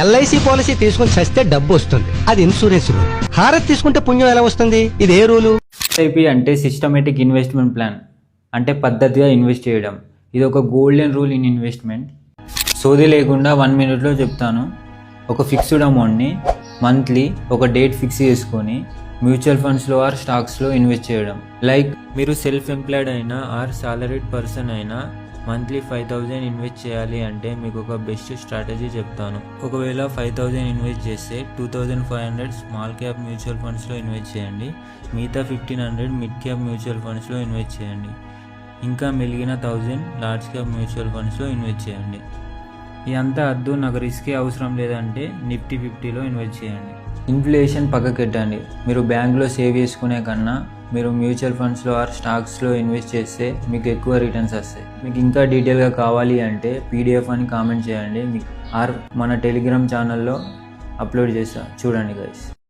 LIC policy తీసుకుని చస్తే డబ్బు వస్తుంది, అది ఇన్సూరెన్స్ రూల్. హారత్ తీసుకుంటే పుణ్యం ఎలా వస్తుంది, ఇది ఏ రూలు? ఎస్ఐపి అంటే సిస్టమేటిక్ ఇన్వెస్ట్మెంట్ ప్లాన్, అంటే పద్ధతిగా ఇన్వెస్ట్ చేయడం. ఇది ఒక గోల్డెన్ రూల్ ఇన్ ఇన్వెస్ట్మెంట్. సోది లేకుండా 1 minute చెప్తాను. ఒక ఫిక్స్డ్ అమౌంట్ని మంత్లీ ఒక డేట్ ఫిక్స్ చేసుకొని మ్యూచువల్ ఫండ్స్లో ఆర్ స్టాక్స్లో ఇన్వెస్ట్ చేయడం. లైక్ మీరు సెల్ఫ్ ఎంప్లాయిడ్ అయినా ఆర్ సాలరీడ్ పర్సన్ అయినా మంత్లీ 5,000 ఇన్వెస్ట్ చేయాలి అంటే మీకు ఒక బెస్ట్ స్ట్రాటజీ చెప్తాను. ఒకవేళ 5,000 ఇన్వెస్ట్ చేస్తే 2,500 స్మాల్ క్యాప్ మ్యూచువల్ ఫండ్స్లో ఇన్వెస్ట్ చేయండి, మిగతా 1,500 మిడ్ క్యాప్ మ్యూచువల్ ఫండ్స్లో ఇన్వెస్ట్ చేయండి, ఇంకా మిగిలిన 1,000 లార్జ్ క్యాప్ మ్యూచువల్ ఫండ్స్లో ఇన్వెస్ట్ చేయండి. ఇదంతా అద్దు, నాకు రిస్కే అవసరం లేదంటే నిఫ్టీ 50లో ఇన్వెస్ట్ చేయండి. ఇన్ఫ్లేషన్ పక్కకెట్టండి. మీరు బ్యాంక్లో సేవ్ చేసుకునే కన్నా మీరు మ్యూచువల్ ఫండ్స్లో ఆర్ స్టాక్స్లో ఇన్వెస్ట్ చేస్తే మీకు ఎక్కువ రిటర్న్స్ వస్తాయి. మీకు ఇంకా డీటెయిల్గా కావాలి అంటే PDF అని కామెంట్ చేయండి, ఆర్ మన టెలిగ్రామ్ ఛానల్లో అప్లోడ్ చేస్తా, చూడండి గైస్.